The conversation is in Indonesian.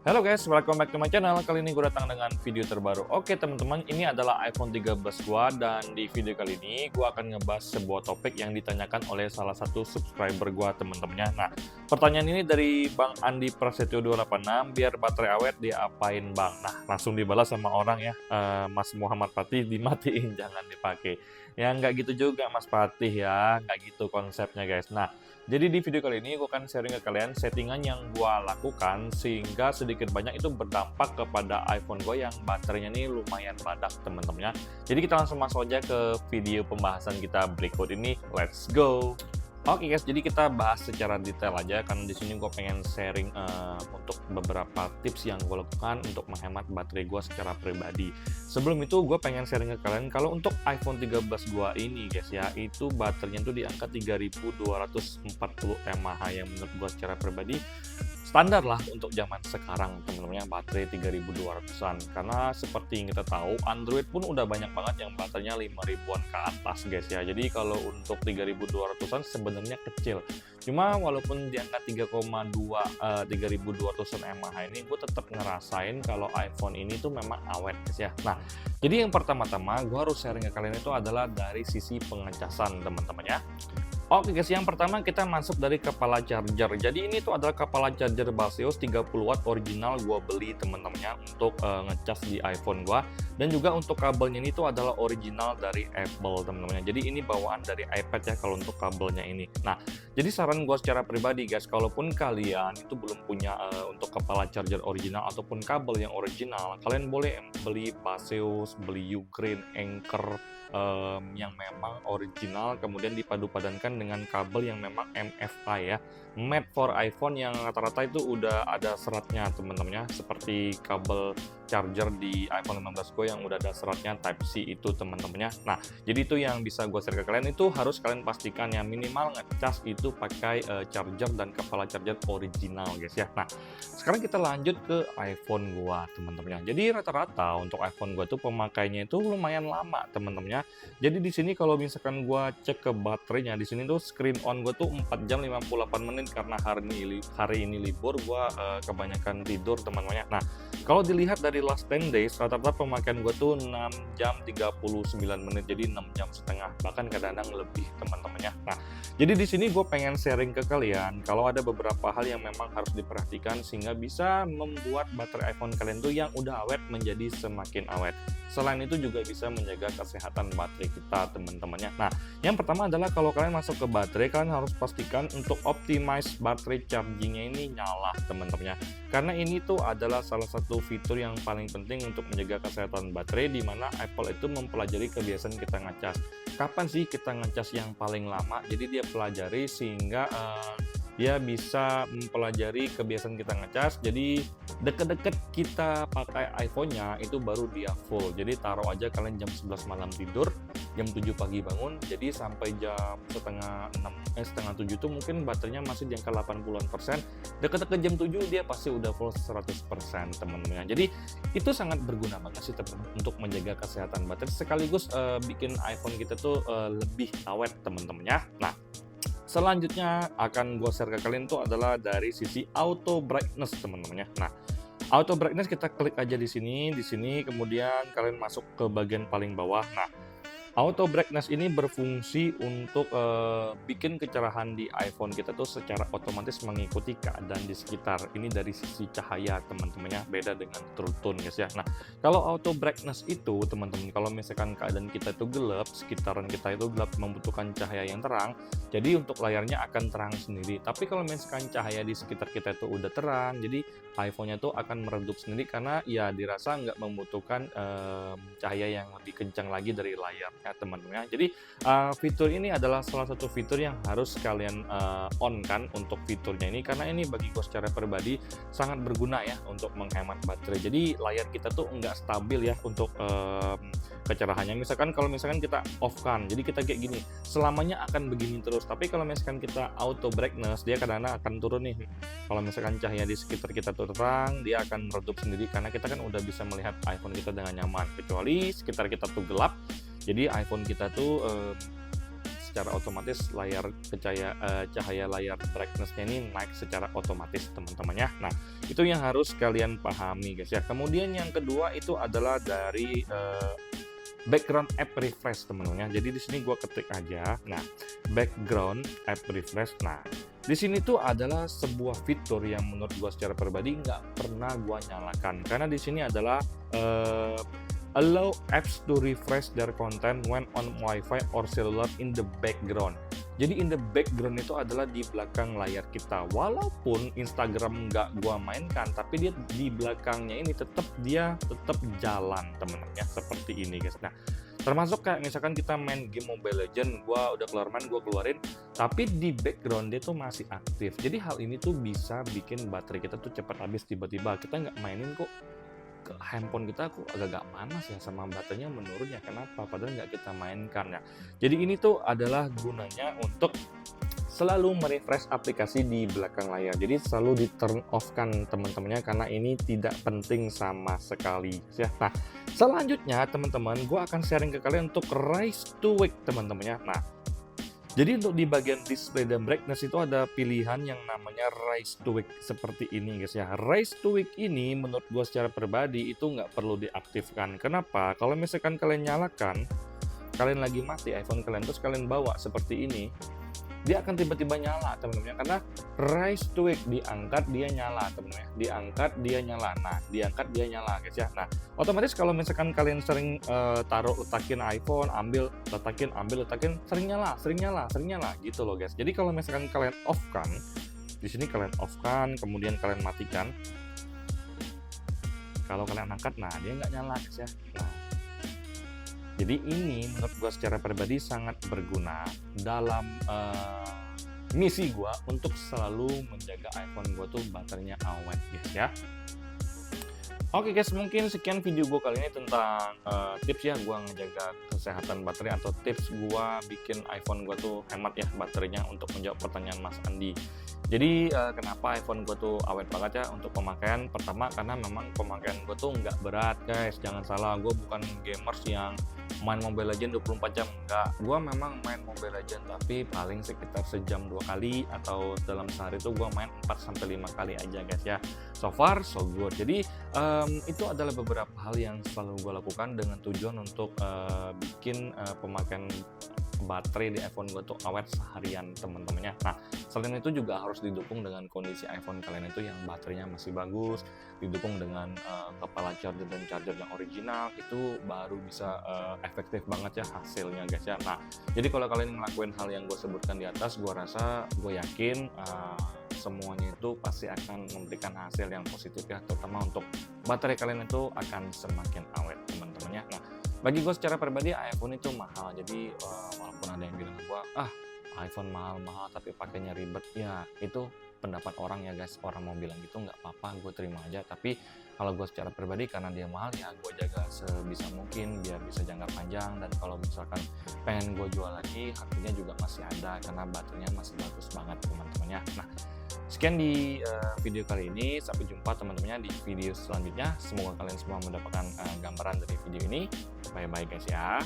Halo guys, welcome back to my channel. Kali ini gue datang dengan video terbaru. Oke teman-teman, ini adalah iPhone 13 gua, dan di video kali ini gue akan ngebahas sebuah topik yang ditanyakan oleh salah satu subscriber gua teman-temannya. Nah, pertanyaan ini dari Bang Andi Prasetyo 286, biar baterai awet diapain Bang? Nah, langsung dibalas sama orang ya, Mas Muhammad Fatih, dimatiin jangan dipakai. Ya nggak gitu juga Mas Fatih ya, nggak gitu konsepnya guys. Nah, jadi di video kali ini gue akan sharing ke kalian settingan yang gue lakukan sehingga sedikit banyak itu berdampak kepada iPhone gue yang baterainya ini lumayan padat teman-teman ya. Jadi kita langsung masuk aja ke video pembahasan kita berikut ini. Let's go! Oke guys, jadi kita bahas secara detail aja karena di sini gue pengen sharing untuk beberapa tips yang gue lakukan untuk menghemat baterai gue secara pribadi. Sebelum itu gue pengen sharing ke kalian kalau untuk iPhone 13 gue ini guys ya, itu baterainya tuh di angka 3240 mAh yang menurut gue secara pribadi standar lah untuk zaman sekarang teman-teman ya, baterai 3200-an. Karena seperti yang kita tahu, Android pun udah banyak banget yang baterainya 5000-an ke atas guys ya. Jadi kalau untuk 3200-an sebenarnya kecil. Cuma walaupun di angka 3200-an mAh ini, gue tetap ngerasain kalau iPhone ini tuh memang awet guys ya. Nah, jadi yang pertama-tama gue harus sharing ke kalian itu adalah dari sisi pengecasan teman-teman ya. Oke guys, yang pertama kita masuk dari kepala charger. Jadi ini tuh adalah kepala charger Baseus 30 watt original gua beli teman-temannya untuk ngecas di iPhone gua, dan juga untuk kabelnya ini tuh adalah original dari Apple teman-temannya. Jadi ini bawaan dari iPad ya kalau untuk kabelnya ini. Nah, jadi saran gua secara pribadi guys, kalaupun kalian itu belum punya untuk kepala charger original ataupun kabel yang original, kalian boleh beli Baseus, beli Ugreen, Anker yang memang original, kemudian dipadu-padankan dengan kabel yang memang MFI ya, made for iPhone, yang rata-rata itu udah ada seratnya teman-teman ya, seperti kabel charger di iPhone 15 Go yang udah ada seratnya Type C itu teman-teman ya. Nah, jadi itu yang bisa gue share ke kalian, itu harus kalian pastikan ya, minimal ngecas itu pakai charger dan kepala charger original guys ya. Nah, sekarang kita lanjut ke iPhone gua teman-teman ya. Jadi rata-rata untuk iPhone gua tuh pemakainya itu lumayan lama teman-teman ya. Jadi di sini kalau misalkan gua cek ke baterainya, di sini tuh screen on gua tuh 4 jam 58 menit karena hari ini libur, gua kebanyakan tidur teman-teman ya. Nah, kalau dilihat dari last 10 days, rata-rata pemakaian gua tuh 6 jam 39 menit, jadi 6 jam setengah, bahkan kadang-kadang lebih teman-teman ya. Nah, jadi di sini gue pengen sharing ke kalian kalau ada beberapa hal yang memang harus diperhatikan sehingga bisa membuat baterai iPhone kalian tuh yang udah awet menjadi semakin awet. Selain itu juga bisa menjaga kesehatan baterai kita teman-temannya. Nah, yang pertama adalah kalau kalian masuk ke baterai, kalian harus pastikan untuk optimize baterai chargingnya ini nyala teman-temannya. Karena ini tuh adalah salah satu fitur yang paling penting untuk menjaga kesehatan baterai, di mana Apple itu mempelajari kebiasaan kita ngecas. Kapan sih kita ngecas yang paling lama? Jadi dia pelajari sehingga dia bisa mempelajari kebiasaan kita ngecas. Jadi deket-deket kita pakai iPhone-nya itu baru dia full. Jadi taruh aja kalian jam 11 malam tidur, jam 7 pagi bangun, jadi sampai jam setengah 7 itu mungkin baterainya masih di angka 80%. Deket-deket jam 7 dia pasti udah full 100% teman-teman. Jadi itu sangat berguna banget sih teman-teman untuk menjaga kesehatan baterai, sekaligus bikin iPhone kita tuh lebih awet teman-teman ya. Nah, selanjutnya akan gue share ke kalian tuh adalah dari sisi auto brightness teman-teman ya. Nah, auto brightness kita klik aja di sini kemudian kalian masuk ke bagian paling bawah. Nah, auto brightness ini berfungsi untuk bikin kecerahan di iPhone kita tuh secara otomatis mengikuti keadaan di sekitar. Ini dari sisi cahaya teman-temannya, beda dengan true tone guys ya. Nah, kalau auto brightness itu teman-teman, kalau misalkan keadaan kita itu gelap, sekitaran kita itu gelap, membutuhkan cahaya yang terang, jadi untuk layarnya akan terang sendiri. Tapi kalau misalkan cahaya di sekitar kita itu udah terang, jadi iPhone-nya tuh akan meredup sendiri karena ya dirasa nggak membutuhkan cahaya yang lebih kencang lagi dari layar ya teman-teman ya. Jadi fitur ini adalah salah satu fitur yang harus kalian on kan untuk fiturnya ini, karena ini bagi gue secara pribadi sangat berguna ya untuk menghemat baterai. Jadi layar kita tuh nggak stabil ya untuk kecerahannya. Misalkan kalau misalkan kita off kan, jadi kita kayak gini, selamanya akan begini terus. Tapi kalau misalkan kita auto brightness, dia kadang-kadang akan turun nih. Kalau misalkan cahaya di sekitar kita tuh terang, dia akan meredup sendiri karena kita kan udah bisa melihat iPhone kita dengan nyaman. Kecuali sekitar kita tuh gelap, jadi iPhone kita tuh secara otomatis cahaya layar brightness-nya ini naik secara otomatis teman-teman ya. Nah, itu yang harus kalian pahami guys ya. Kemudian yang kedua itu adalah dari background app refresh teman-teman ya. Jadi di sini gua ketik aja. Nah, background app refresh. Nah, di sini tuh adalah sebuah fitur yang menurut gua secara pribadi nggak pernah gua nyalakan, karena di sini adalah allow apps to refresh their content when on Wi-Fi or cellular in the background. Jadi in the background itu adalah di belakang layar kita. Walaupun Instagram nggak gua mainkan, tapi dia di belakangnya ini tetap jalan teman-teman ya, seperti ini guys. Nah, termasuk kayak misalkan kita main game Mobile Legends, gua udah keluar main, gua keluarin, tapi di background dia tuh masih aktif. Jadi hal ini tuh bisa bikin baterai kita tuh cepat habis tiba-tiba. Kita nggak mainin kok, ke handphone kita kok agak-agak panas ya, sama baterainya menurun ya, kenapa? Padahal nggak kita mainkan ya. Jadi ini tuh adalah gunanya untuk selalu merefresh aplikasi di belakang layar. Jadi selalu di turn off kan teman-temannya, karena ini tidak penting sama sekali ya. Nah, selanjutnya teman-teman, gue akan sharing ke kalian untuk Rise to Wake teman-temannya. Nah, jadi untuk di bagian display dan brightness itu ada pilihan yang namanya Rise to Wake seperti ini guys ya. Rise to Wake ini menurut gue secara pribadi itu nggak perlu diaktifkan. Kenapa? Kalau misalkan kalian nyalakan, kalian lagi mati iPhone kalian, terus kalian bawa seperti ini, dia akan tiba-tiba nyala teman-teman, karena Rise to Wake diangkat dia nyala teman-teman, diangkat dia nyala. Nah, diangkat dia nyala guys ya. Nah, otomatis kalau misalkan kalian sering letakin iPhone, letakin sering nyala gitu loh guys. Jadi kalau misalkan kalian off kan, di sini kalian off kan, kemudian kalian matikan, kalau kalian angkat, nah dia nggak nyala guys ya. Nah, jadi ini menurut gue secara pribadi sangat berguna dalam misi gue untuk selalu menjaga iPhone gue tuh baterainya awet guys ya. Oke guys, mungkin sekian video gue kali ini tentang tips ya gue ngejaga kesehatan baterai, atau tips gue bikin iPhone gue tuh hemat ya baterainya, untuk menjawab pertanyaan Mas Andi. Jadi kenapa iPhone gue tuh awet banget ya untuk pemakaian? Pertama, karena memang pemakaian gue tuh nggak berat guys, jangan salah, gue bukan gamers yang main Mobile Legends 24 jam, enggak. Gue memang main Mobile Legends tapi paling sekitar sejam 2 kali, atau dalam sehari tuh gue main 4-5 kali aja guys ya. So far so good. Jadi itu adalah beberapa hal yang selalu gue lakukan dengan tujuan untuk bikin pemakaian baterai di iPhone gue tuh awet seharian teman-temannya. Nah, selain itu juga harus didukung dengan kondisi iPhone kalian itu yang baterainya masih bagus, didukung dengan kepala charger dan charger yang original, itu baru bisa efektif banget ya hasilnya guys ya. Nah, jadi kalau kalian ngelakuin hal yang gue sebutkan di atas, gue yakin semuanya itu pasti akan memberikan hasil yang positif ya, terutama untuk baterai kalian itu akan semakin awet teman-temannya. Nah, bagi gue secara pribadi iPhone itu mahal, jadi walaupun ada yang bilang gue iPhone mahal-mahal tapi pakainya ribet, ya itu pendapat orang ya guys. Orang mau bilang gitu nggak apa-apa, gue terima aja. Tapi kalau gue secara pribadi, karena dia mahal ya gue jaga sebisa mungkin biar bisa jangka panjang, dan kalau misalkan pengen gue jual lagi, harganya juga masih ada karena baterainya masih bagus banget teman-temannya. Nah, sekian di video kali ini, sampai jumpa teman-temannya di video selanjutnya. Semoga kalian semua mendapatkan gambaran dari video ini. Bye-bye guys ya.